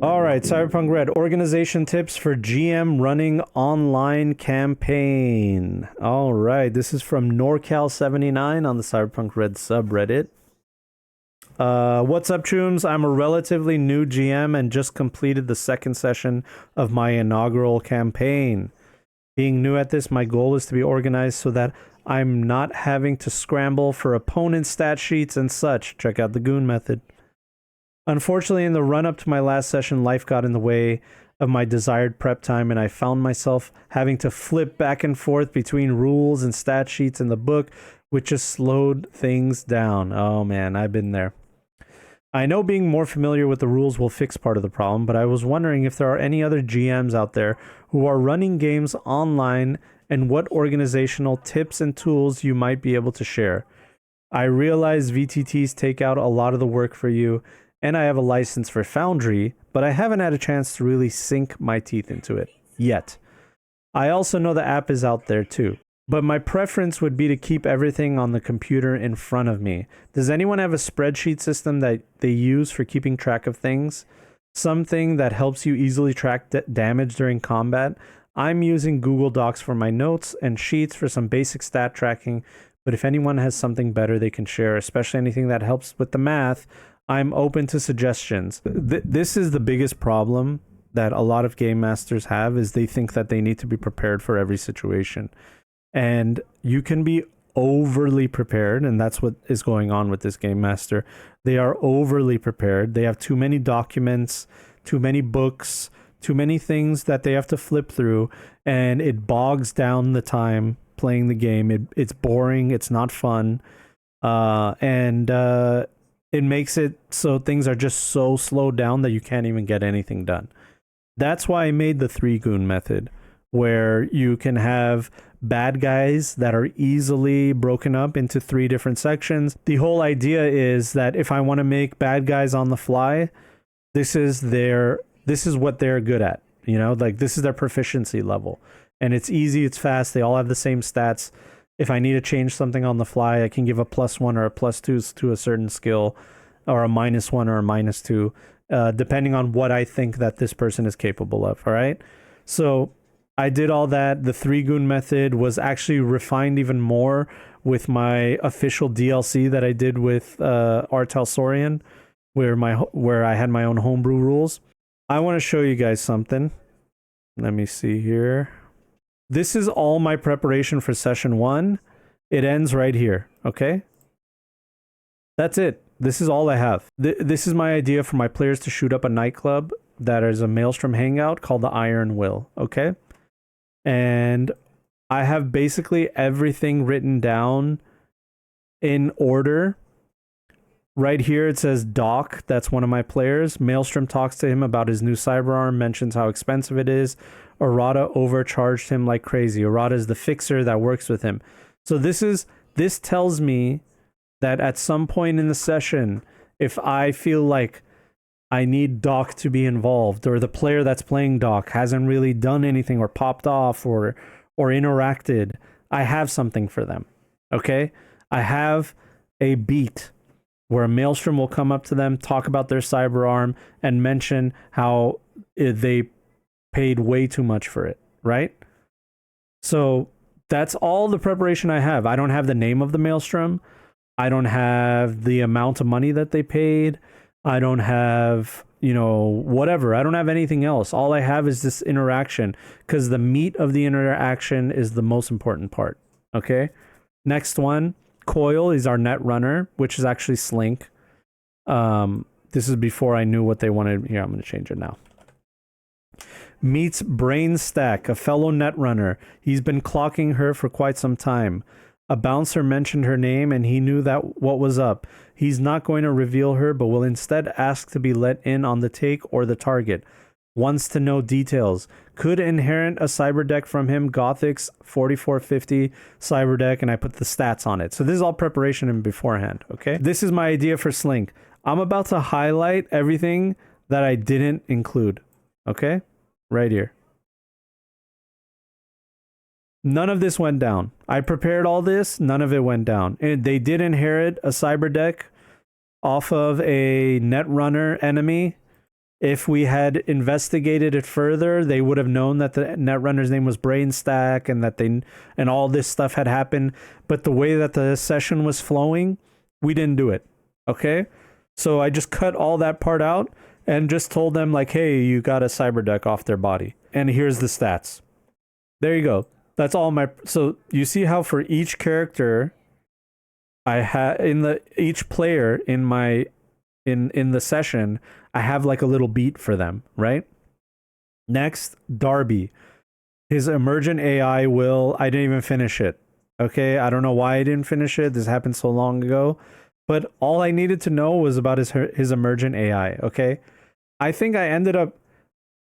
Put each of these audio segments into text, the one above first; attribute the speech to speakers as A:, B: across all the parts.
A: All right, Cyberpunk Red, organization tips for GM running online campaign. All right, this is from NorCal79 on the Cyberpunk Red subreddit. What's up, Chooms? I'm a relatively new GM and just completed the second session of my inaugural campaign. Being new at this, my goal is to be organized so that I'm not having to scramble for opponent stat sheets and such. Check out the Goon method. Unfortunately, in the run-up to my last session, life got in the way of my desired prep time, and I found myself having to flip back and forth between rules and stat sheets in the book, which just slowed things down. Oh man, I've been there. I know being more familiar with the rules will fix part of the problem, but I was wondering if there are any other GMs out there who are running games online and what organizational tips and tools you might be able to share. I realize VTTs take out a lot of the work for you, and I have a license for Foundry, but I haven't had a chance to really sink my teeth into it yet. I also know the app is out there too, but my preference would be to keep everything on the computer in front of me. Does anyone have a spreadsheet system that they use for keeping track of things? Something that helps you easily track damage during combat? I'm using Google Docs for my notes and Sheets for some basic stat tracking, but if anyone has something better they can share, especially anything that helps with the math, I'm open to suggestions. This is the biggest problem that a lot of game masters have, is they think that they need to be prepared for every situation. And you can be overly prepared, and that's what is going on with this game master. They are overly prepared. They have too many documents, too many books, too many things that they have to flip through, and it bogs down the time playing the game. It's boring. It's not fun. It makes it so things are just so slowed down that you can't even get anything done. That's why I made the three-goon method, where you can have bad guys that are easily broken up into 3 different sections. The whole idea is that if I want to make bad guys on the fly, this is what they're good at. You know, like this is their proficiency level. And it's easy, it's fast, they all have the same stats. If I need to change something on the fly, I can give a +1 or a +2 to a certain skill, or a -1 or a -2, depending on what I think that this person is capable of, all right? So I did all that. The three-goon method was actually refined even more with my official DLC that I did with Artel Sorian, where I had my own homebrew rules. I want to show you guys something. Let me see here. This is all my preparation for session 1. It ends right here, okay? That's it. This is all I have. This is my idea for my players to shoot up a nightclub that is a Maelstrom hangout called the Iron Will, okay? And I have basically everything written down in order. Right here it says Doc, that's one of my players. Maelstrom talks to him about his new cyberarm, mentions how expensive it is. Arata overcharged him like crazy. Arata is the fixer that works with him. So this tells me that at some point in the session, if I feel like I need Doc to be involved, or the player that's playing Doc hasn't really done anything or popped off or interacted, I have something for them. Okay? I have a beat where a Maelstrom will come up to them, talk about their cyberarm, and mention how they paid way too much for it, right? So that's all the preparation I have. I don't have the name of the Maelstrom. I don't have the amount of money that they paid. I don't have, whatever. I don't have anything else. All I have is this interaction, because the meat of the interaction is the most important part. Okay? Next one, Coil is our net runner, which is actually Slink. This is before I knew what they wanted. Here, I'm going to change it now. Meets Brain Stack, a fellow netrunner. He's been clocking her for quite some time. A bouncer mentioned her name and he knew that what was up. He's not going to reveal her, but will instead ask to be let in on the take or the target. Wants to know details. Could inherit a cyber deck from him, Gothic's 4450 cyber deck, and I put the stats on it. So this is all preparation and beforehand, okay? This is my idea for Slink. I'm about to highlight everything that I didn't include, okay? Right here. None of this went down. I prepared all this. None of it went down. And they did inherit a cyber deck off of a Netrunner enemy. If we had investigated it further, they would have known that the Netrunner's name was Brainstack and that and all this stuff had happened. But the way that the session was flowing, we didn't do it. Okay? So I just cut all that part out and just told them like, hey, you got a cyber deck off their body. And here's the stats. There you go. That's all my... So you see how for each character, I had each player in my in the session, I have like a little beat for them, right? Next, Darby. His emergent AI I didn't even finish it. Okay, I don't know why I didn't finish it. This happened so long ago. But all I needed to know was about his emergent AI, okay? I think I ended up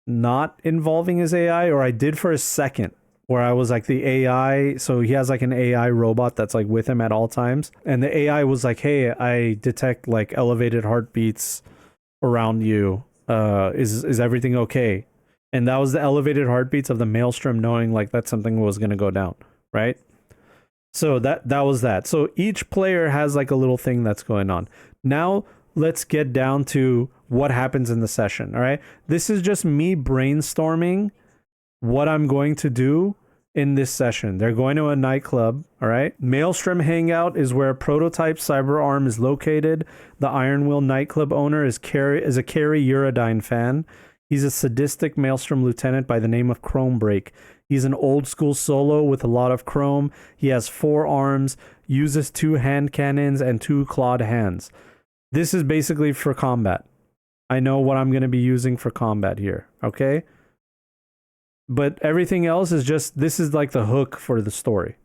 A: not involving his AI, or I did for a second, where I was like the AI. So he has like an AI robot that's like with him at all times. And the AI was like, hey, I detect like elevated heartbeats around you. Is everything okay? And that was the elevated heartbeats of the Maelstrom knowing like that something was going to go down, right? So that was that. So each player has like a little thing that's going on. Now let's get down to what happens in the session, all right? This is just me brainstorming what I'm going to do in this session. They're going to a nightclub, all right? Maelstrom Hangout is where a prototype cyber arm is located. The Iron Will nightclub owner is a Carrie Uridine fan. He's a sadistic Maelstrom lieutenant by the name of Chromebreak. He's an old school solo with a lot of chrome. He has 4 arms, uses 2 hand cannons and 2 clawed hands. This is basically for combat. I know what I'm going to be using for combat here, okay? But everything else is just, this is like the hook for the story.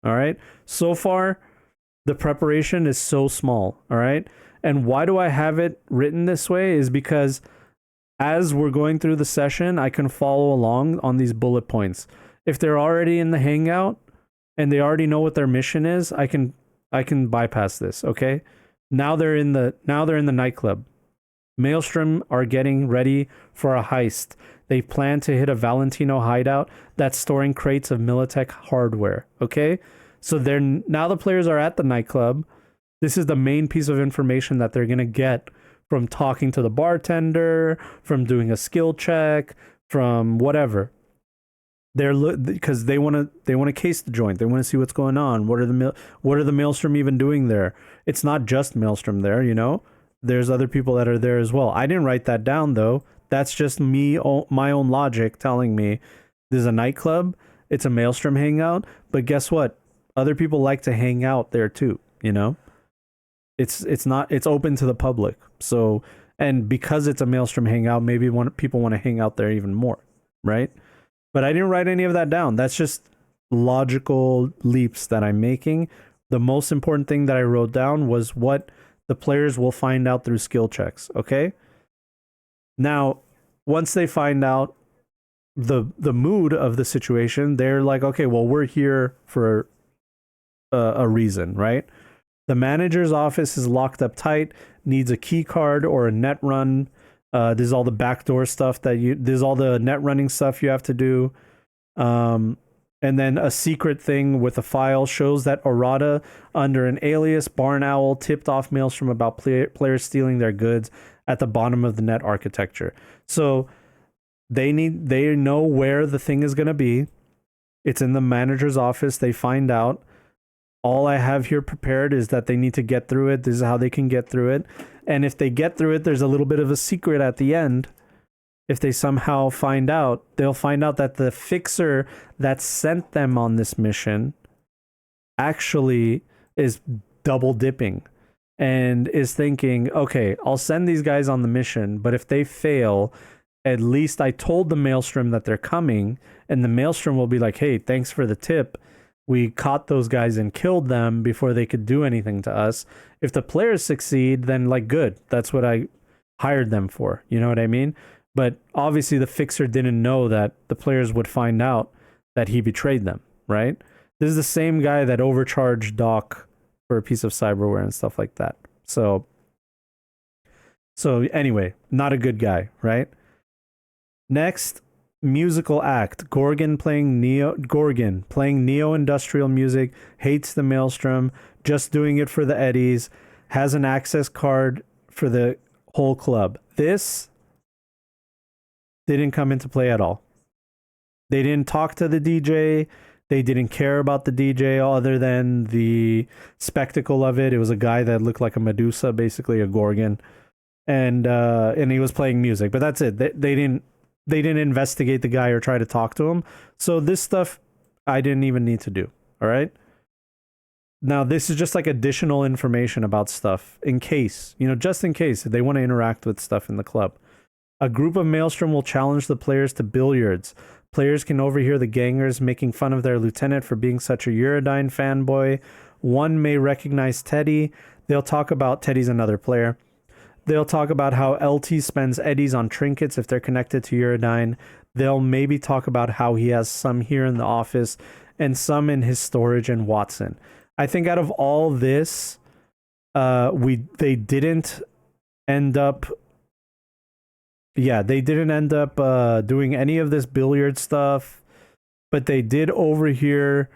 A: All right? So far, the preparation is so small, all right? And why do I have it written this way is because as we're going through the session, I can follow along on these bullet points. If they're already in the hangout and they already know what their mission is, I can bypass this, okay? Now they're in the nightclub. Maelstrom are getting ready for a heist. They plan to hit a Valentino hideout that's storing crates of Militech hardware, okay? So now the players are at the nightclub. This is the main piece of information that they're going to get from talking to the bartender, from doing a skill check, from whatever. Because they want to case the joint. They want to see what's going on. What are the Maelstrom even doing there? It's not just Maelstrom there, you know? There's other people that are there as well. I didn't write that down though. That's just me, my own logic telling me there's a nightclub, it's a Maelstrom hangout, but guess what? Other people like to hang out there too, you know? It's open to the public. So, and because it's a Maelstrom hangout, maybe people want to hang out there even more, right? But I didn't write any of that down. That's just logical leaps that I'm making. The most important thing that I wrote down was what the players will find out through skill checks, okay? Now, once they find out the mood of the situation, they're like, okay, well, we're here for a reason, right? The manager's office is locked up tight, needs a key card or a net run. This is all the backdoor stuff this is all the net running stuff you have to do. And then a secret thing with a file shows that Orada, under an alias Barn Owl, tipped off Maelstrom about players stealing their goods at the bottom of the net architecture. So they know where the thing is going to be. It's in the manager's office. They find out. All I have here prepared is that they need to get through it. This is how they can get through it. And if they get through it, there's a little bit of a secret at the end. If they somehow find out, they'll find out that the fixer that sent them on this mission actually is double dipping and is thinking, okay, I'll send these guys on the mission, but if they fail, at least I told the Maelstrom that they're coming, and the Maelstrom will be like, hey, thanks for the tip. We caught those guys and killed them before they could do anything to us. If the players succeed, then like, good. That's what I hired them for. You know what I mean? But obviously the fixer didn't know that the players would find out that he betrayed them, right? This is the same guy that overcharged Doc for a piece of cyberware and stuff like that. So anyway, not a good guy, right? Next, musical act. Gorgon playing neo-industrial music, hates the Maelstrom, just doing it for the eddies, has an access card for the whole club. This didn't come into play at all. They didn't talk to the DJ. They didn't care about the DJ other than the spectacle of it. It was a guy that looked like a Medusa, basically a Gorgon, and he was playing music. But that's it. They didn't investigate the guy or try to talk to him. So this stuff I didn't even need to do. All right. Now this is just like additional information about stuff in case, just in case they want to interact with stuff in the club. A group of Maelstrom will challenge the players to billiards. Players can overhear the gangers making fun of their lieutenant for being such a Eurodyne fanboy. One may recognize Teddy. They'll talk about Teddy's another player. They'll talk about how LT spends eddies on trinkets if they're connected to Eurodyne. They'll maybe talk about how he has some here in the office and some in his storage in Watson. I think out of all this, they didn't end up doing any of this billiard stuff, but they did overhear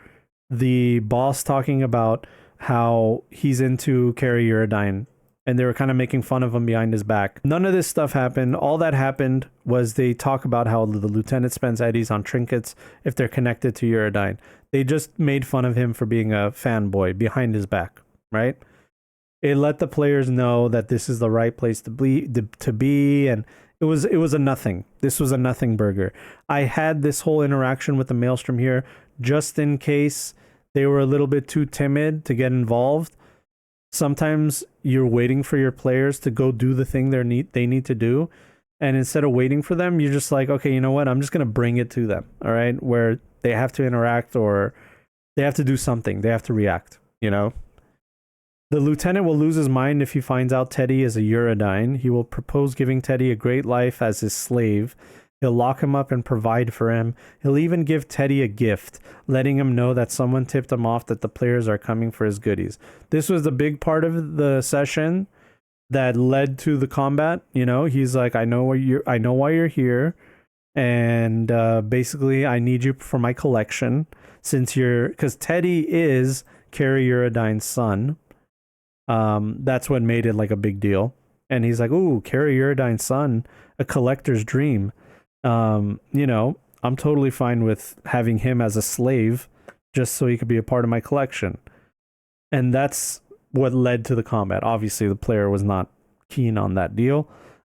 A: the boss talking about how he's into Carrie Eurodyne, and they were kind of making fun of him behind his back. None of this stuff happened. All that happened was they talk about how the lieutenant spends eddies on trinkets if they're connected to Eurodyne. They just made fun of him for being a fanboy behind his back, right? It let the players know that this is the right place to be, and it was a nothing. This was a nothing burger. I had this whole interaction with the Maelstrom here just in case they were a little bit too timid to get involved. Sometimes you're waiting for your players to go do the thing they need to do, and instead of waiting for them, you're just like, okay, you know what? I'm just gonna bring it to them. All right, where they have to interact or they have to do something. They have to react. The lieutenant will lose his mind if he finds out Teddy is a Eurodyne. He will propose giving Teddy a great life as his slave. He'll lock him up and provide for him. He'll even give Teddy a gift, letting him know that someone tipped him off that the players are coming for his goodies. This was the big part of the session that led to the combat. He's like, I know why you're here, and basically I need you for my collection because Teddy is Carrie Eurodyne's son. That's what made it like a big deal. And he's like, ooh, Carrie Eurodyne's son, a collector's dream. I'm totally fine with having him as a slave just so he could be a part of my collection. And that's what led to the combat. Obviously, the player was not keen on that deal,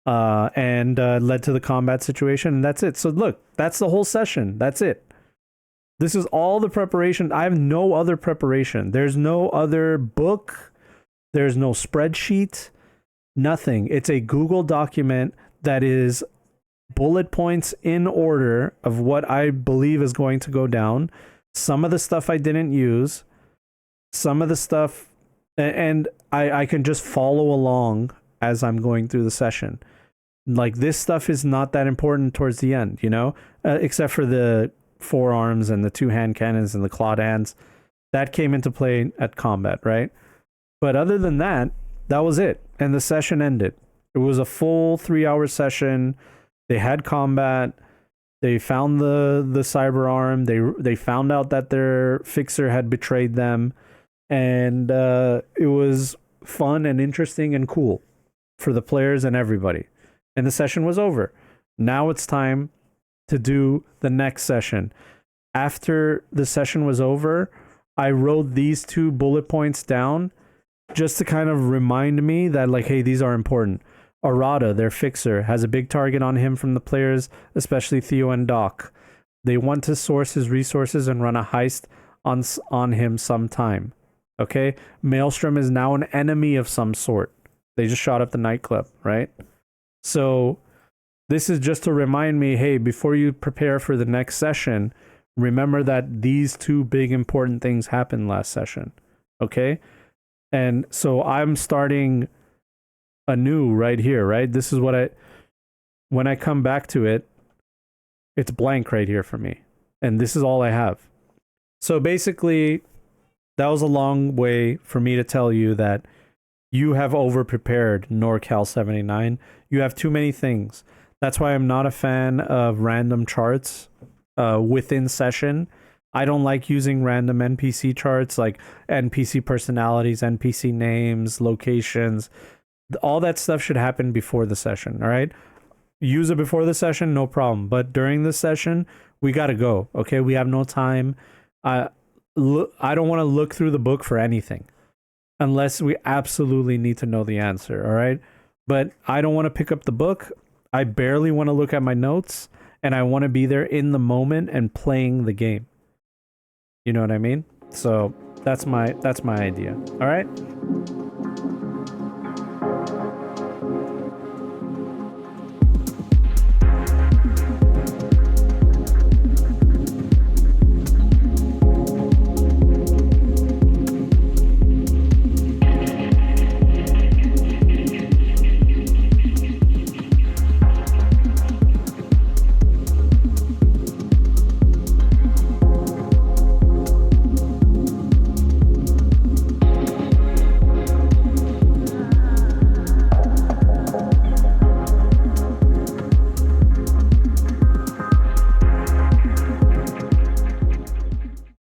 A: and led to the combat situation. And that's it. So look, that's the whole session. That's it. This is all the preparation. I have no other preparation. There's no other book. There's no spreadsheet, nothing. It's a Google document that is bullet points in order of what I believe is going to go down. Some of the stuff I didn't use, some of the stuff, and I can just follow along as I'm going through the session. Like, this stuff is not that important towards the end, except for the forearms and the two-hand cannons and the clawed hands. That came into play at combat, right? But other than that, that was it. And the session ended. It was a full 3-hour session. They had combat. They found the cyber arm. They found out that their fixer had betrayed them. And it was fun and interesting and cool for the players and everybody. And the session was over. Now it's time to do the next session. After the session was over, I wrote these 2 bullet points down just to kind of remind me that, like, hey, these are important. Arata, their fixer, has a big target on him from the players, especially Theo and Doc. They want to source his resources and run a heist on him sometime. Okay? Maelstrom is now an enemy of some sort. They just shot up the nightclub, right? So this is just to remind me, hey, before you prepare for the next session, remember that these 2 big important things happened last session. Okay? And so I'm starting anew right here, right? This is when I come back to it, it's blank right here for me. And this is all I have. So basically, that was a long way for me to tell you that you have over-prepared NorCal 79. You have too many things. That's why I'm not a fan of random charts within session. I don't like using random NPC charts like NPC personalities, NPC names, locations. All that stuff should happen before the session, all right? Use it before the session, no problem. But during the session, we got to go, okay? We have no time. I don't want to look through the book for anything unless we absolutely need to know the answer, all right? But I don't want to pick up the book. I barely want to look at my notes, and I want to be there in the moment and playing the game. You know what I mean? So that's my idea. All right?